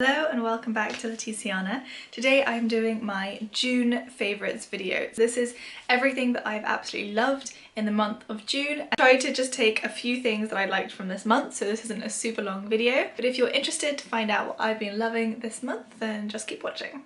Hello and welcome back to Laetitiana. Today I'm doing my June favourites video. This is everything that I've absolutely loved in the month of June. I tried to just take a few things that I liked from this month, so this isn't a super long video. But if you're interested to find out what I've been loving this month, then just keep watching.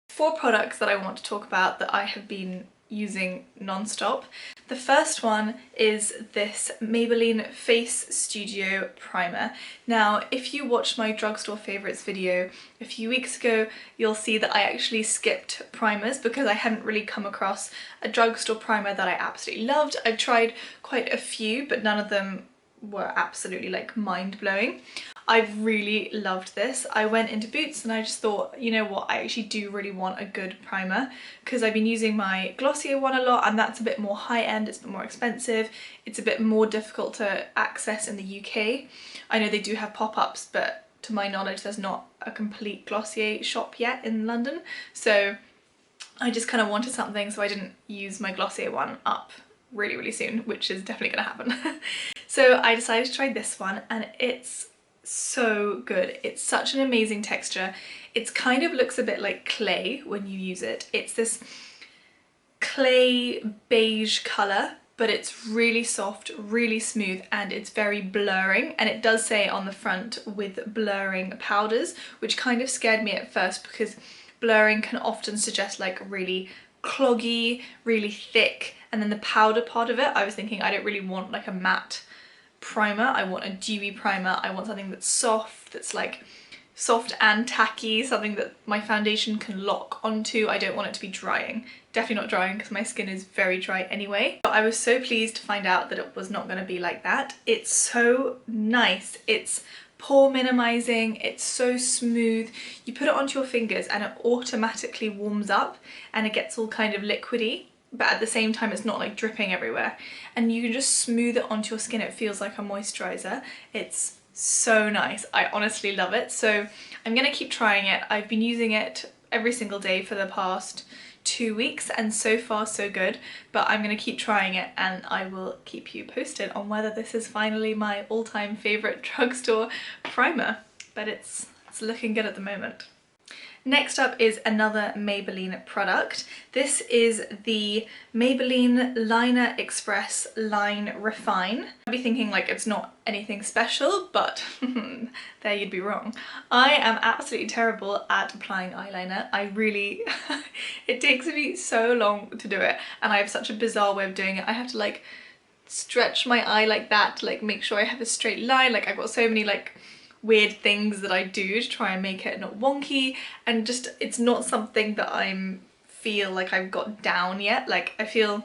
4 products that I want to talk about that I have been using non-stop. The first one is this Maybelline Face Studio Primer. Now, if you watched my drugstore favourites video a few weeks ago, you'll see that I actually skipped primers because I hadn't really come across a drugstore primer that I absolutely loved. I've tried quite a few, but none of them were absolutely like mind-blowing. I've really loved this. I went into Boots and I just thought, you know what, I actually do really want a good primer because I've been using my Glossier one a lot and that's a bit more high-end, it's a bit more expensive, it's a bit more difficult to access in the UK. I know they do have pop-ups, but to my knowledge there's not a complete Glossier shop yet in London, so I just kind of wanted something so I didn't use my Glossier one up really soon, which is definitely gonna happen. So I decided to try this one and it's so good. It's such an amazing texture. It kind of looks a bit like clay when you use it. It's this clay beige colour, but it's really soft, really smooth, and it's very blurring. And it does say on the front with blurring powders, which kind of scared me at first because blurring can often suggest like really cloggy, really thick, and then the powder part of it, I was thinking I don't really want like a matte primer, I want a dewy primer, I want something that's soft, that's like soft and tacky, something that my foundation can lock onto. I don't want it to be drying. Definitely not drying because my skin is very dry anyway. But I was so pleased to find out that it was not going to be like that. It's so nice. It's pore minimizing, it's so smooth. You put it onto your fingers and it automatically warms up and it gets all kind of liquidy, but at the same time it's not like dripping everywhere, and you can just smooth it onto your skin. It feels like a moisturizer. It's so nice. I honestly love it, so I'm gonna keep trying it. I've been using it every single day for the past 2 weeks and so far so good, but I'm gonna keep trying it and I will keep you posted on whether this is finally my all-time favorite drugstore primer, but it's looking good at the moment. Next up is another Maybelline product. This is the Maybelline Liner Express Line Refine. I'd be thinking like it's not anything special, but there you'd be wrong. I am absolutely terrible at applying eyeliner. I really, it takes me so long to do it, and I have such a bizarre way of doing it. I have to like stretch my eye like that to like make sure I have a straight line. Like I've got so many like weird things that I do to try and make it not wonky, and just it's not something that I feel like I've got down yet. Like I feel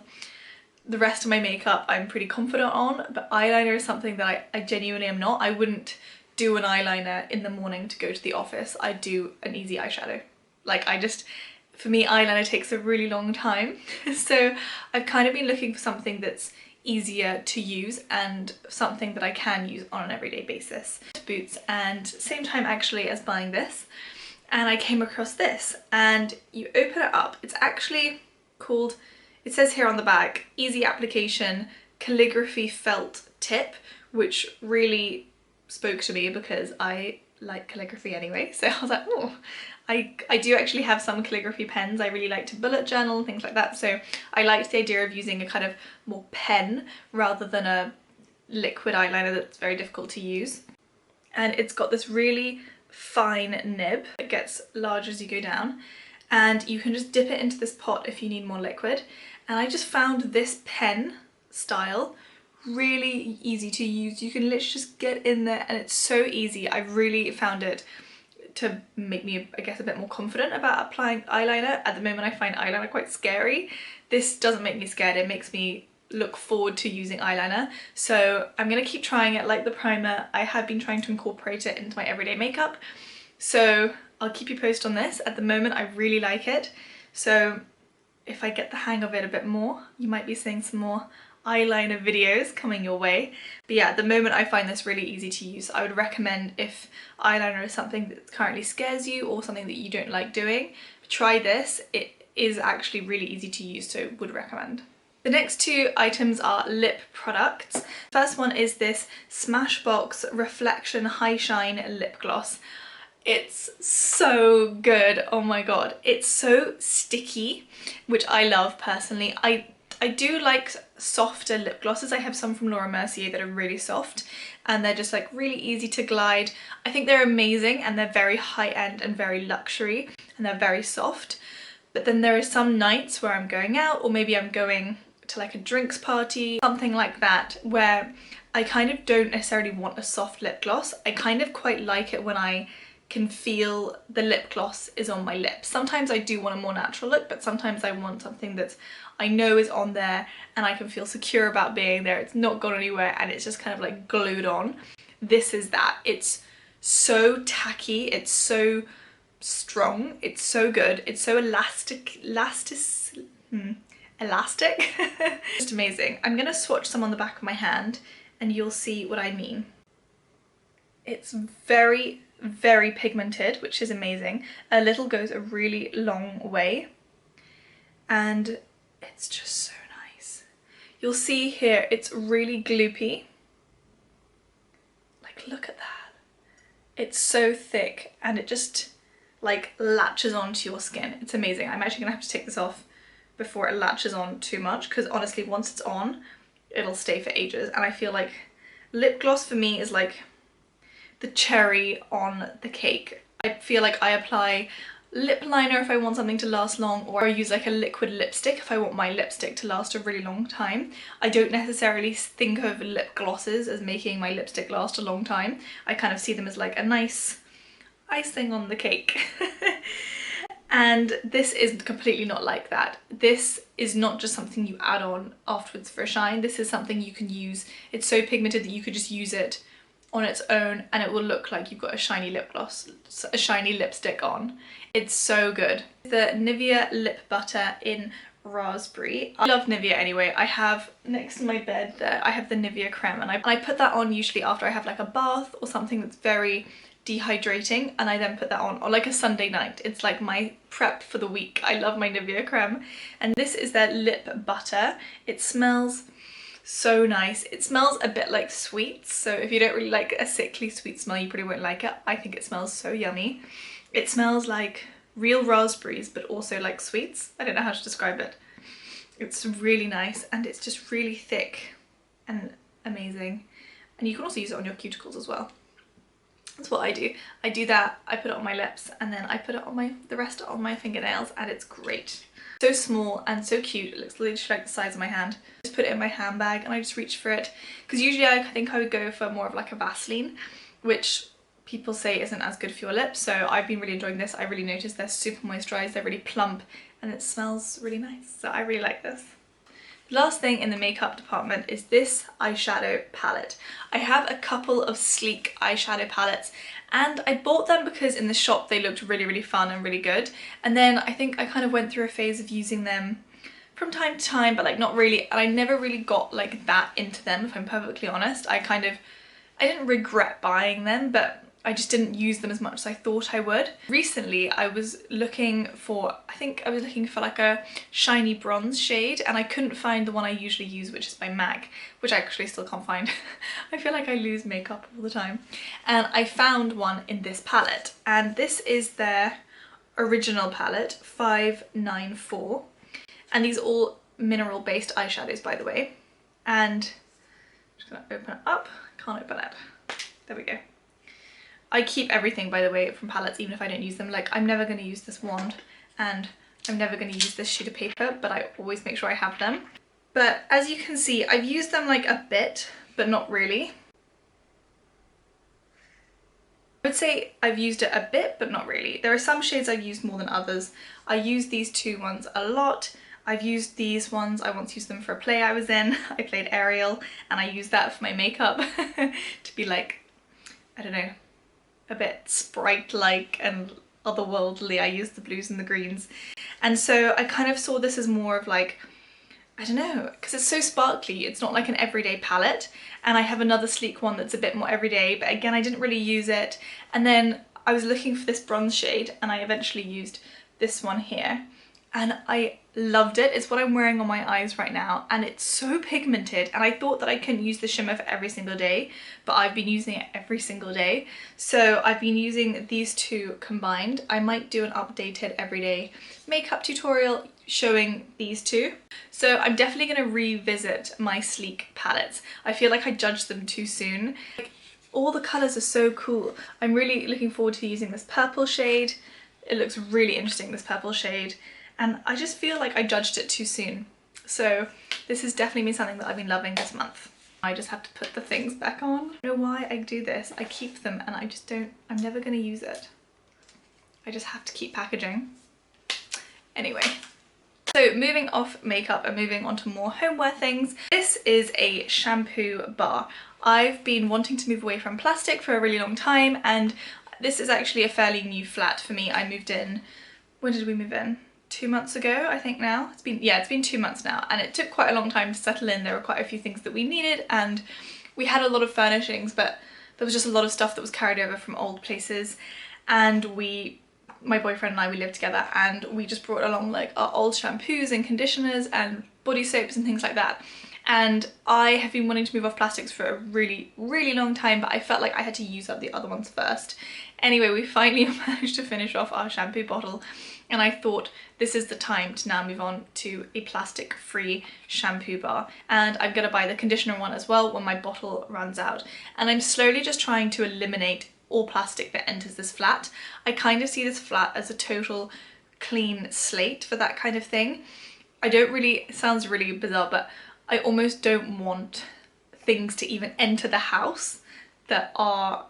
the rest of my makeup I'm pretty confident on, but eyeliner is something that I genuinely am not. I wouldn't do an eyeliner in the morning to go to the office. I'd do an easy eyeshadow. Like for me eyeliner takes a really long time. So I've kind of been looking for something that's easier to use and something that I can use on an everyday basis. Boots, and same time actually as buying this, and I came across this, and you open it up. It's actually called, it says here on the back, Easy Application Calligraphy Felt Tip, which really spoke to me because I like calligraphy anyway, so I was like, oh, I do actually have some calligraphy pens. I really like to bullet journal and things like that, so I liked the idea of using a kind of more pen rather than a liquid eyeliner that's very difficult to use. And it's got this really fine nib. It gets larger as you go down, and you can just dip it into this pot if you need more liquid. And I just found this pen style really easy to use. You can literally just get in there and it's so easy. I really found it to make me, I guess, a bit more confident about applying eyeliner. At the moment I find eyeliner quite scary. This doesn't make me scared, it makes me look forward to using eyeliner. So I'm gonna keep trying it like the primer. I have been trying to incorporate it into my everyday makeup, so I'll keep you posted on this. At the moment I really like it, so if I get the hang of it a bit more, you might be seeing some more eyeliner videos coming your way. But yeah, at the moment I find this really easy to use. I would recommend, if eyeliner is something that currently scares you or something that you don't like doing, try this. It is actually really easy to use, so would recommend. The next two items are lip products. First one is this Smashbox Reflection High Shine Lip Gloss. It's so good, oh my god. It's so sticky, which I love personally. I do like softer lip glosses. I have some from Laura Mercier that are really soft and they're just like really easy to glide. I think they're amazing and they're very high-end and very luxury and they're very soft. But then there are some nights where I'm going out or maybe I'm going to like a drinks party, something like that, where I kind of don't necessarily want a soft lip gloss. I kind of quite like it when I can feel the lip gloss is on my lips. Sometimes I do want a more natural look, but sometimes I want something that I know is on there and I can feel secure about being there. It's not gone anywhere and it's just kind of like glued on. This is that. It's so tacky, it's so strong, it's so good, it's so elastic. Just amazing. I'm gonna swatch some on the back of my hand and you'll see what I mean. It's very, very pigmented, which is amazing. A little goes a really long way and it's just so nice. You'll see here it's really gloopy. Like, look at that. It's so thick and it just like latches onto your skin. It's amazing. I'm actually gonna have to take this off before it latches on too much because honestly once it's on it'll stay for ages, and I feel like lip gloss for me is like the cherry on the cake. I feel like I apply lip liner if I want something to last long, or I use like a liquid lipstick if I want my lipstick to last a really long time. I don't necessarily think of lip glosses as making my lipstick last a long time. I kind of see them as like a nice icing on the cake. And this is completely not like that. This is not just something you add on afterwards for a shine. This is something you can use. It's so pigmented that you could just use it on its own and it will look like you've got a shiny lip gloss, a shiny lipstick on. It's so good. The Nivea Lip Butter in Raspberry. I love Nivea anyway. I have next to my bed there, I have the Nivea creme and I put that on usually after I have like a bath or something that's very dehydrating, and I then put that on, or like a Sunday night. It's like my prep for the week. I love my Nivea creme, and this is their lip butter. It smells so nice. It smells a bit like sweets, so if you don't really like a sickly sweet smell you probably won't like it. I think it smells so yummy. It smells like real raspberries but also like sweets. I don't know how to describe it. It's really nice and it's just really thick and amazing, and you can also use it on your cuticles as well. That's what I do. I do that, I put it on my lips, and then I put it on the rest on my fingernails, and it's great. So small and so cute. It looks literally like the size of my hand. Just put it in my handbag and I just reach for it, because usually I think I would go for more of like a Vaseline, which people say isn't as good for your lips. So I've been really enjoying this. I really noticed they're super moisturized, they're really plump, and it smells really nice. So I really like this. Last thing in the makeup department is this eyeshadow palette. I have a couple of sleek eyeshadow palettes and I bought them because in the shop they looked really, really fun and really good. And then I think I kind of went through a phase of using them from time to time, but like not really, and I never really got like that into them, if I'm perfectly honest. I didn't regret buying them, but I just didn't use them as much as I thought I would. Recently I was looking for, like a shiny bronze shade, and I couldn't find the one I usually use, which is by MAC, which I actually still can't find. I feel like I lose makeup all the time. And I found one in this palette, and this is their original palette, 594. And these are all mineral based eyeshadows, by the way. And I'm just gonna open it up, can't open it. There we go. I keep everything, by the way, from palettes, even if I don't use them. Like, I'm never going to use this wand and I'm never going to use this sheet of paper, but I always make sure I have them. But as you can see, I've used them like a bit, but not really. I would say I've used it a bit, but not really. There are some shades I've used more than others. I use these two ones a lot. I've used these ones, I once used them for a play I was in. I played Ariel and I used that for my makeup to be like, I don't know, a bit sprite-like and otherworldly. I used the blues and the greens, and so I kind of saw this as more of like, I don't know, because it's so sparkly, it's not like an everyday palette. And I have another sleek one that's a bit more everyday, but again I didn't really use it. And then I was looking for this bronze shade and I eventually used this one here, and I loved it. It's what I'm wearing on my eyes right now, and it's so pigmented, and I thought that I couldn't use the shimmer for every single day, but I've been using it every single day. So I've been using these two combined. I might do an updated everyday makeup tutorial showing these two. So I'm definitely going to revisit my Sleek palettes. I feel like I judged them too soon. Like, all the colours are so cool. I'm really looking forward to using this purple shade. It looks really interesting, this purple shade. And I just feel like I judged it too soon. So this has definitely been something that I've been loving this month. I just have to put the things back on. I don't know why I do this. I keep them and I just don't, I'm never going to use it. I just have to keep packaging. Anyway. So moving off makeup and moving on to more homeware things. This is a shampoo bar. I've been wanting to move away from plastic for a really long time, and this is actually a fairly new flat for me. I moved in, when did we move in? 2 months ago, I think now. It's been 2 months now, and it took quite a long time to settle in. There were quite a few things that we needed, and we had a lot of furnishings, but there was just a lot of stuff that was carried over from old places, and my boyfriend and I, we lived together, and we just brought along like our old shampoos and conditioners and body soaps and things like that. And I have been wanting to move off plastics for a really, really long time, but I felt like I had to use up the other ones first. Anyway, we finally managed to finish off our shampoo bottle, and I thought this is the time to now move on to a plastic-free shampoo bar. And I'm gonna buy the conditioner one as well when my bottle runs out. And I'm slowly just trying to eliminate all plastic that enters this flat. I kind of see this flat as a total clean slate for that kind of thing. I don't really, it sounds really bizarre, but I almost don't want things to even enter the house that are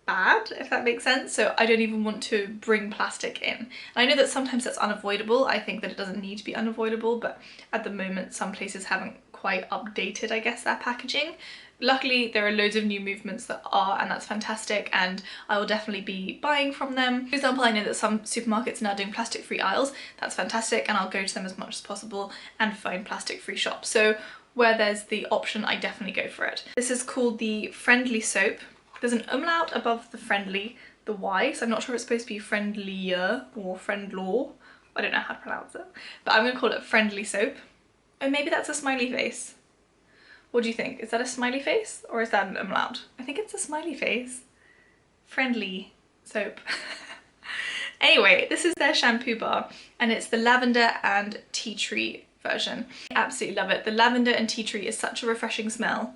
bad, if that makes sense. So I don't even want to bring plastic in. And I know that sometimes that's unavoidable. I think that it doesn't need to be unavoidable, but at the moment some places haven't quite updated, I guess, their packaging. Luckily there are loads of new movements that are, and that's fantastic, and I will definitely be buying from them. For example, I know that some supermarkets are now doing plastic-free aisles. That's fantastic, and I'll go to them as much as possible and find plastic-free shops. So where there's the option, I definitely go for it. This is called the Friendly Soap. There's an umlaut above the friendly, the Y, so I'm not sure if it's supposed to be friendlier or friendlaw. I don't know how to pronounce it, but I'm gonna call it Friendly Soap. Oh, maybe that's a smiley face. What do you think? Is that a smiley face or is that an umlaut? I think it's a smiley face. Friendly Soap. Anyway, this is their shampoo bar, and it's the lavender and tea tree version. I absolutely love it. The lavender and tea tree is such a refreshing smell.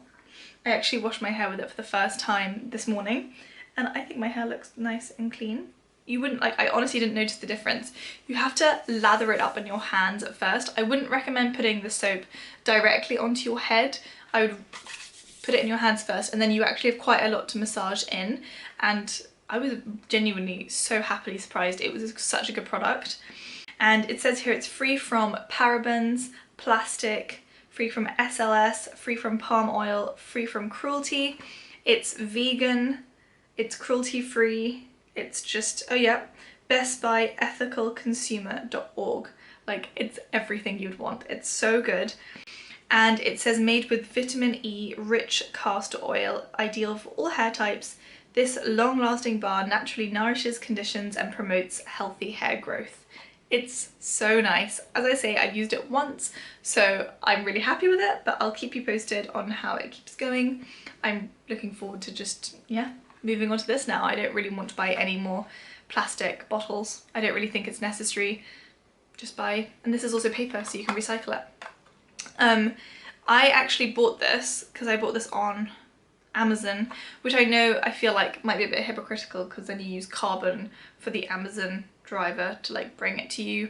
I actually washed my hair with it for the first time this morning, and I think my hair looks nice and clean. You wouldn't, like, I honestly didn't notice the difference. You have to lather it up in your hands at first. I wouldn't recommend putting the soap directly onto your head. I would put it in your hands first, and then you actually have quite a lot to massage in, and I was genuinely so happily surprised. It was such a good product. And it says here it's free from parabens, plastic, free from SLS, free from palm oil, free from cruelty. It's vegan, it's cruelty-free, it's just, oh yeah, best by ethicalconsumer.org. Like, it's everything you'd want. It's so good. And it says made with vitamin E rich castor oil, ideal for all hair types. This long-lasting bar naturally nourishes, conditions and promotes healthy hair growth. It's so nice. As I say, I've used it once, so I'm really happy with it, but I'll keep you posted on how it keeps going. I'm looking forward to just, yeah, moving on to this now. I don't really want to buy any more plastic bottles. I don't really think it's necessary. Just buy, and this is also paper, so you can recycle it. I actually bought this because I bought this on Amazon, which I know I feel like might be a bit hypocritical because then you use carbon for the Amazon driver to like bring it to you.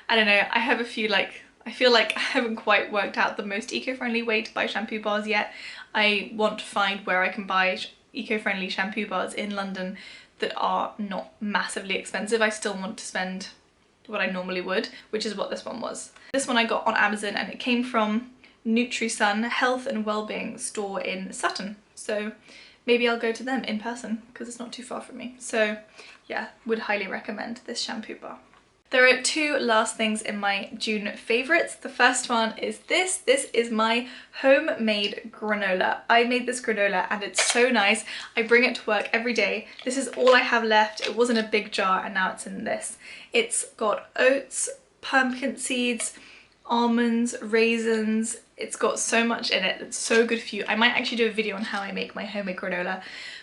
I don't know, I have a few like, I feel like I haven't quite worked out the most eco-friendly way to buy shampoo bars yet. I want to find where I can buy eco-friendly shampoo bars in London that are not massively expensive. I still want to spend what I normally would, which is what this one was. This one I got on Amazon, and it came from NutriSun Health and Wellbeing store in Sutton. So maybe I'll go to them in person because it's not too far from me. So yeah, would highly recommend this shampoo bar. There are two last things in my June favourites. The first one is this. This is my homemade granola. I made this granola and it's so nice. I bring it to work every day. This is all I have left. It was in a big jar and now it's in this. It's got oats, pumpkin seeds, almonds, raisins. It's got so much in it. It's so good for you. I might actually do a video on how I make my homemade granola,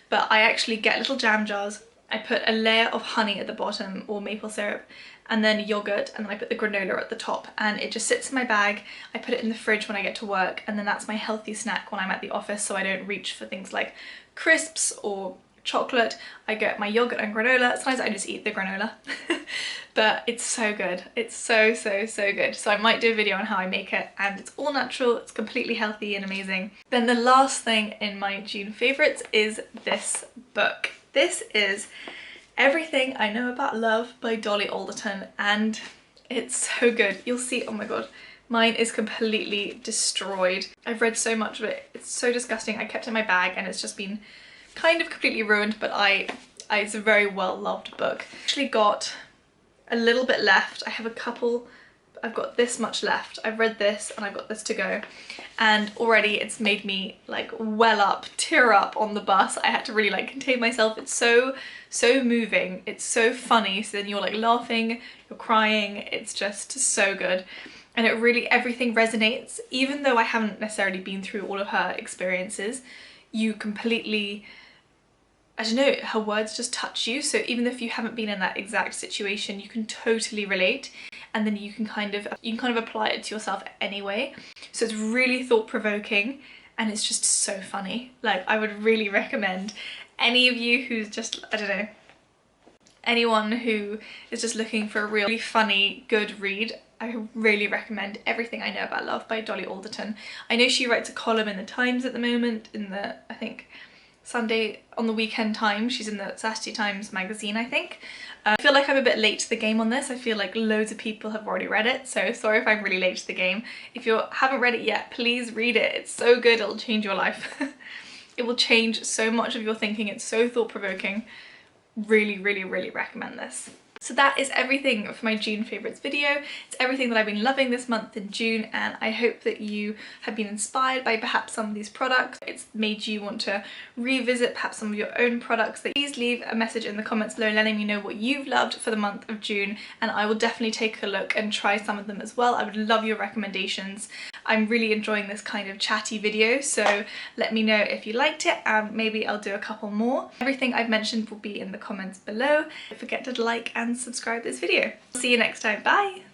but I actually get little jam jars. I put a layer of honey at the bottom, or maple syrup, and then yogurt, and then I put the granola at the top, and it just sits in my bag. I put it in the fridge when I get to work, and then that's my healthy snack when I'm at the office, so I don't reach for things like crisps or chocolate. I get my yogurt and granola. Sometimes I just eat the granola. But it's so good. It's so good. So I might do a video on how I make it, and it's all natural, it's completely healthy and amazing. Then the last thing in my June favourites is this book. This is Everything I Know About Love by Dolly Alderton, and it's so good. You'll see, oh my god, mine is completely destroyed. I've read so much of it. It's so disgusting. I kept it in my bag and it's just been kind of completely ruined, but it's a very well loved book. Actually got a little bit left. I have a couple, I've got this much left. I've read this and I've got this to go, and already it's made me like well up, tear up on the bus. I had to really like contain myself. It's so moving, it's so funny, so then you're like laughing, you're crying, it's just so good. And it really, everything resonates. Even though I haven't necessarily been through all of her experiences, you completely, I don't know, her words just touch you. So even if you haven't been in that exact situation, you can totally relate, and then you can kind of apply it to yourself anyway. So it's really thought-provoking, and it's just so funny. Like, I would really recommend any of you who's just, I don't know, anyone who is just looking for a really funny, good read, I really recommend Everything I Know About Love by Dolly Alderton. I know she writes a column in the Times at the moment, in the, I think, Sunday on the Weekend Times. She's in the Saturday Times magazine, I think. I feel like I'm a bit late to the game on this. I feel like loads of people have already read it, so sorry if I'm really late to the game. If you haven't read it yet, please read it. It's so good, it'll change your life. It will change so much of your thinking. It's so thought-provoking. Really recommend this. So that is everything for my June favourites video. It's everything that I've been loving this month in June, and I hope that you have been inspired by perhaps some of these products. It's made you want to revisit perhaps some of your own products. Please leave a message in the comments below letting me know what you've loved for the month of June, and I will definitely take a look and try some of them as well. I would love your recommendations. I'm really enjoying this kind of chatty video, so let me know if you liked it, and maybe I'll do a couple more. Everything I've mentioned will be in the comments below. Don't forget to like and subscribe this video. See you next time. Bye!